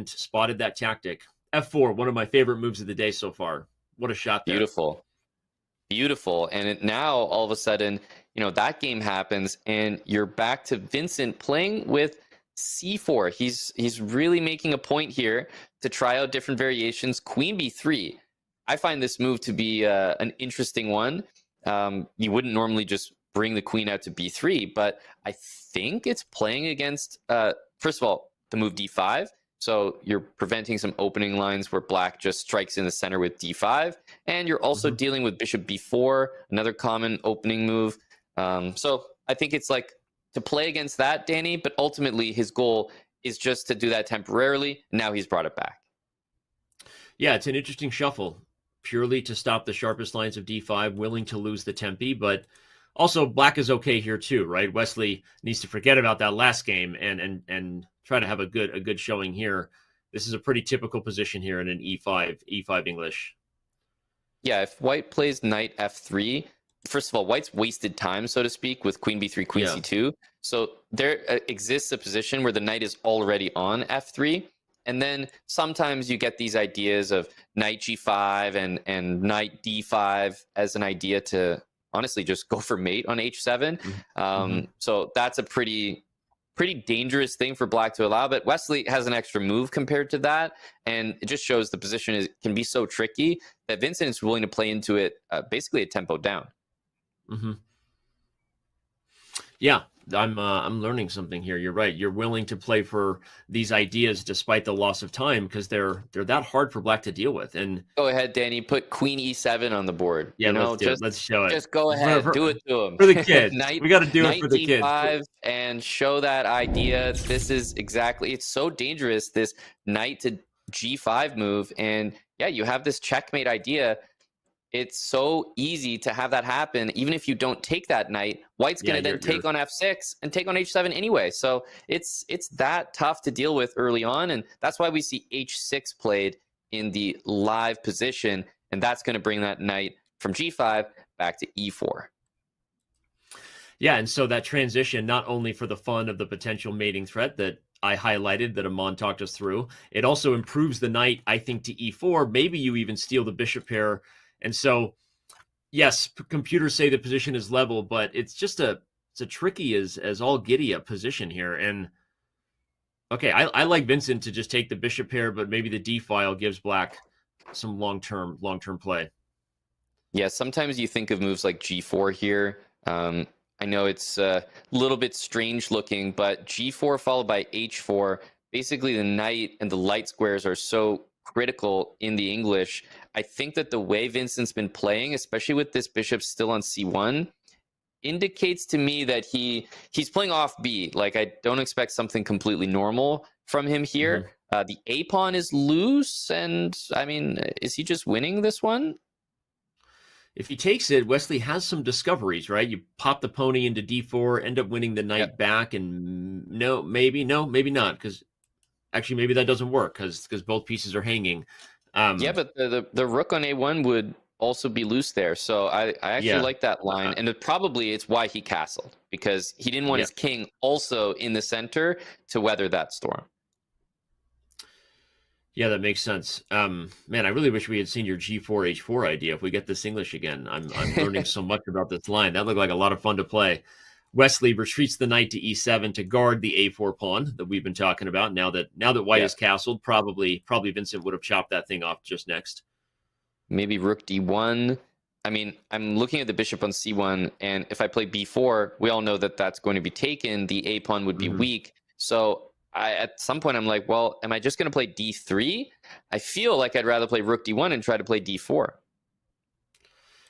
spotted that tactic. F4, one of my favorite moves of the day so far. What a shot there. Beautiful. And now all of a sudden, that game happens and you're back to Vincent playing with c4. He's really making a point here to try out different variations. Queen b3. I find this move to be an interesting one. You wouldn't normally just bring the queen out to b3, but I think it's playing against, first of all, the move d5. So you're preventing some opening lines where black just strikes in the center with d5. And you're also dealing with bishop b4, another common opening move. So I think it's like to play against that, Danny, but ultimately his goal is just to do that temporarily. Now he's brought it back. Yeah, it's an interesting shuffle, purely to stop the sharpest lines of d5, willing to lose the tempi, but also black is okay here too, right? Wesley needs to forget about that last game and try to have a good showing here. This is a pretty typical position here in an e5 English. Yeah, if white plays knight f3, first of all, white's wasted time, so to speak, with queen b3, queen c2. So there exists a position where the knight is already on f3. And then sometimes you get these ideas of knight g5 and knight d5 as an idea to honestly just go for mate on h7. So that's a pretty dangerous thing for black to allow. But Wesley has an extra move compared to that. And it just shows the position can be so tricky that Vincent is willing to play into it basically a tempo down. Yeah, I'm learning something here. You're right. You're willing to play for these ideas despite the loss of time because they're that hard for black to deal with. And go ahead, Danny. Put queen e7 on the board. Yeah, let's show it. Just go ahead, do it to him for the kids. We got to do it for the kids. Knight d5 and show that idea. This is exactly. It's so dangerous. This knight to g5 move, and yeah, you have this checkmate idea. It's so easy to have that happen. Even if you don't take that knight, white's going to then take on f6 and take on h7 anyway. So it's that tough to deal with early on. And that's why we see h6 played in the live position. And that's going to bring that knight from g5 back to e4. Yeah, and so that transition, not only for the fun of the potential mating threat that I highlighted, that Amon talked us through, it also improves the knight, I think, to e4. Maybe you even steal the bishop pair. And so, yes, computers say the position is level, but it's just a tricky as all giddy a position here. And okay, I like Vincent to just take the bishop pair, but maybe the d file gives black some long-term play. Yeah, sometimes you think of moves like g4 here. I know it's a little bit strange looking, but g4 followed by h4, basically the knight and the light squares are so critical in the English. I think that the way Vincent's been playing, especially with this bishop still on c1, indicates to me that he's playing off b. Like, I don't expect something completely normal from him here. The a pawn is loose, and I mean, is he just winning this one? If he takes it, Wesley has some discoveries, right? You pop the pony into d4, end up winning the knight back, and maybe not, because actually maybe that doesn't work because both pieces are hanging. Yeah, but the rook on a1 would also be loose there. So I actually like that line. And it's why he castled, because he didn't want his king also in the center to weather that storm. Yeah, that makes sense. Man, I really wish we had seen your g4, h4 idea. If we get this English again, I'm learning so much about this line. That looked like a lot of fun to play. Wesley retreats the knight to e7 to guard the a4 pawn that we've been talking about. Now that white is castled, probably Vincent would have chopped that thing off just next. Maybe rook d1. I mean, I'm looking at the bishop on c1, and if I play b4, we all know that that's going to be taken. The a pawn would be weak. So at some point, I'm like, well, am I just going to play d3? I feel like I'd rather play rook d1 and try to play d4.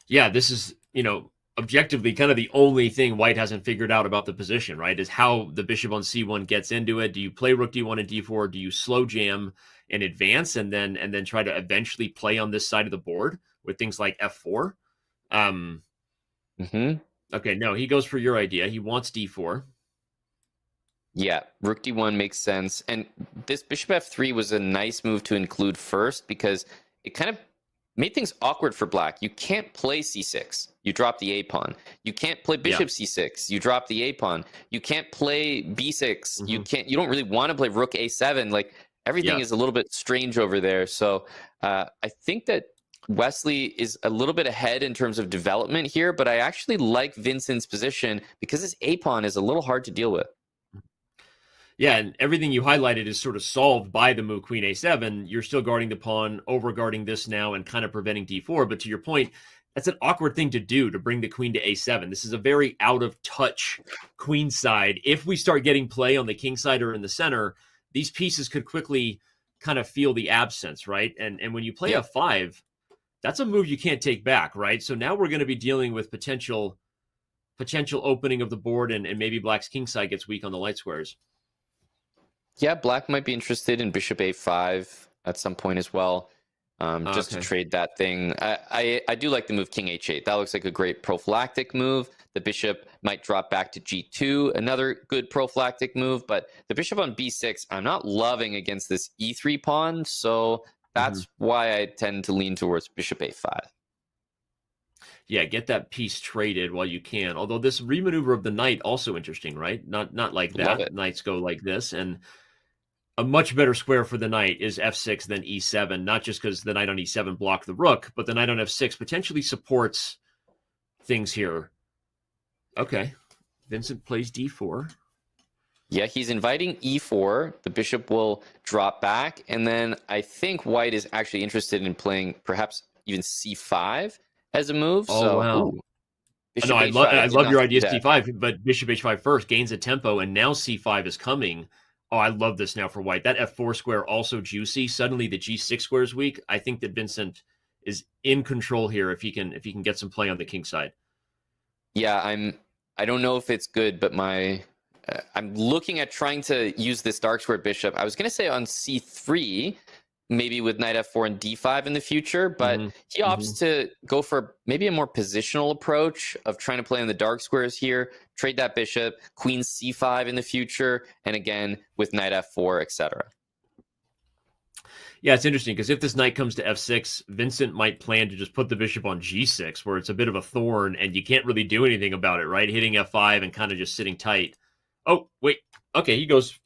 Yeah, this is, objectively kind of the only thing white hasn't figured out about the position, right? Is how the bishop on c1 gets into it. Do you play rook d1 and d4? Do you slow jam and advance and then try to eventually play on this side of the board with things like f4? Okay, no, he goes for your idea. He wants d4. Yeah, rook d1 makes sense. And this bishop f3 was a nice move to include first because it kind of made things awkward for black. You can't play c6. You drop the a pawn. You can't play bishop c6. You drop the a pawn. You can't play b6. You don't really want to play rook a7. Like, everything Yeah. is a little bit strange over there. So I think that Wesley is a little bit ahead in terms of development here, but I actually like Vincent's position because his A pawn is a little hard to deal with. Yeah, and everything you highlighted is sort of solved by the move queen a7. You're still guarding the pawn, over guarding this now, and kind of preventing d4. But to your point, that's an awkward thing to do, to bring the queen to a7. This is a very out of touch queen side. If we start getting play on the king side or in the center, these pieces could quickly kind of feel the absence, right? And when you play Yeah. f5, that's a move you can't take back, right? So now we're going to be dealing with potential opening of the board, and maybe black's king side gets weak on the light squares. Yeah, black might be interested in bishop a5 at some point as well, just to Okay. trade that thing. I do like the move king h8. That looks like a great prophylactic move. The bishop might drop back to g2, another good prophylactic move. But the bishop on b6, I'm not loving against this e3 pawn, so that's why I tend to lean towards bishop a5. Yeah, get that piece traded while you can. Although this remaneuver of the knight also interesting, right? Not like Love that. it. Knights go like this, and a much better square for the knight is f6 than e7. Not just because the knight on e7 blocked the rook, but the knight on f6 potentially supports things here. Okay, Vincent plays d4. Yeah, he's inviting e4. The bishop will drop back, and then I think white is actually interested in playing perhaps even c5 as a move. Oh So, wow. ooh, No, bishop h5. I Did love not your see idea that. c5, but bishop h5 first gains a tempo, and now c5 is coming. Oh, I love this now for white. That f4 square also juicy. Suddenly the g6 square is weak. I think that Vincent is in control here if he can get some play on the king side. Yeah, I don't know if it's good, but I'm looking at trying to use this dark square bishop. I was going to say on c3, maybe with knight f4 and d5 in the future, but he opts to go for maybe a more positional approach of trying to play on the dark squares here, trade that bishop, queen c5 in the future, and again with knight f4, etc. Yeah, it's interesting because if this knight comes to f6, Vincent might plan to just put the bishop on g6, where it's a bit of a thorn and you can't really do anything about it, right? Hitting f5 and kind of just sitting tight. Oh, wait. Okay, he goes.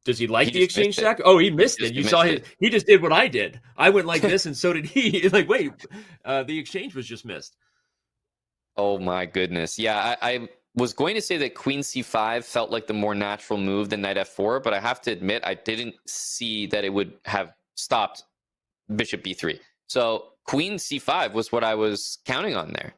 Does he like He the just exchange missed it. stack? Oh, he missed it. You saw missed his. it. He just did what I did. I went like this, and so did he. Like, wait, the exchange was just missed. Oh my goodness. Yeah, I was going to say that queen c5 felt like the more natural move than knight f4, but I have to admit I didn't see that it would have stopped bishop b3. So queen c5 was what I was counting on there.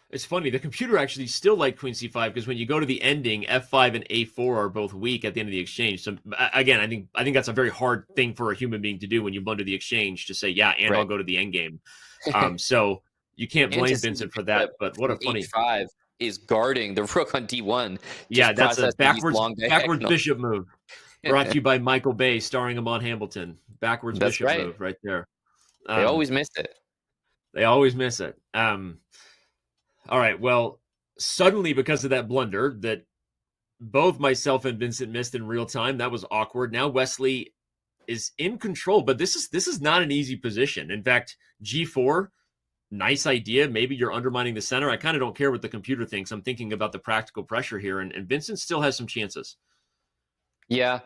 It's funny. The computer actually still liked queen c5 because when you go to the ending, f5 and a4 are both weak at the end of the exchange. So again, I think that's a very hard thing for a human being to do when you blunder the exchange, to say, yeah, and I'll go to the end game. So you can't And to blame see Vincent for the that. bishop But what a on funny. h5 is guarding the rook on d1, Yeah, just that's a processing these long backwards diagonals. bishop move. Brought to you by Michael Bay, starring Amon Hamilton. Backwards That's bishop right. move right there. They always miss it. They always miss it. All right. Well, suddenly, because of that blunder that both myself and Vincent missed in real time, that was awkward. Now Wesley is in control, but this is not an easy position. In fact, G4, nice idea. Maybe you're undermining the center. I kind of don't care what the computer thinks. I'm thinking about the practical pressure here, and Vincent still has some chances. Yeah,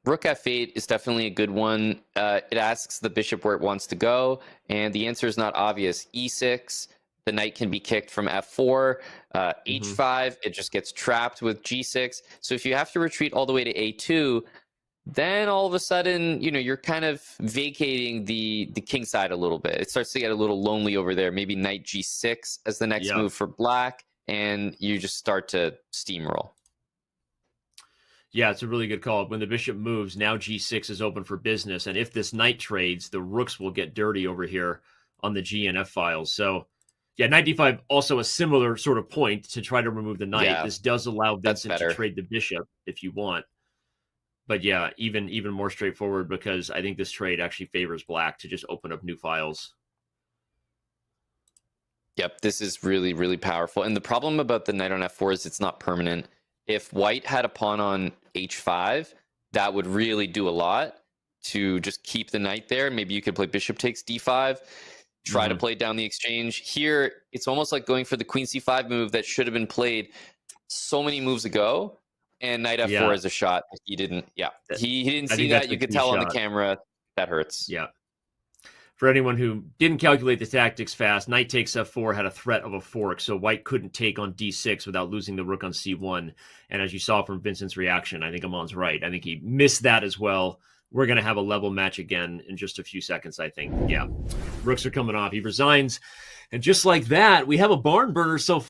rook f8 is definitely a good one. It asks the bishop where it wants to go, and the answer is not obvious. e6, the knight can be kicked from f4. H5, it just gets trapped with g6. So if you have to retreat all the way to a2, then all of a sudden, you're kind of vacating the king side a little bit. It starts to get a little lonely over there. Maybe knight g6 as the next move for black, and you just start to steamroll. Yeah, it's a really good call. When the bishop moves, now g6 is open for business. And if this knight trades, the rooks will get dirty over here on the G and F files. So, yeah, knight d5, also a similar sort of point to try to remove the knight. Yeah, this does allow Vincent to better. trade the bishop if you want. But yeah, even more straightforward, because I think this trade actually favors black to just open up new files. Yep, this is really, really powerful. And the problem about the knight on f4 is it's not permanent. If white had a pawn on h5, that would really do a lot to just keep the knight there. Maybe you could play bishop takes d5, try to play down the exchange. Here, it's almost like going for the queen c5 move that should have been played so many moves ago. And knight f4 Yeah. is a shot. He didn't. Yeah, he didn't I see think that. that's You a could key tell on the shot. camera. That hurts. Yeah. For anyone who didn't calculate the tactics fast, knight takes f4 had a threat of a fork, so white couldn't take on d6 without losing the rook on c1. And as you saw from Vincent's reaction, I think Amon's right. I think he missed that as well. We're going to have a level match again in just a few seconds, I think. Yeah. Rooks are coming off. He resigns. And just like that, we have a barn burner so far.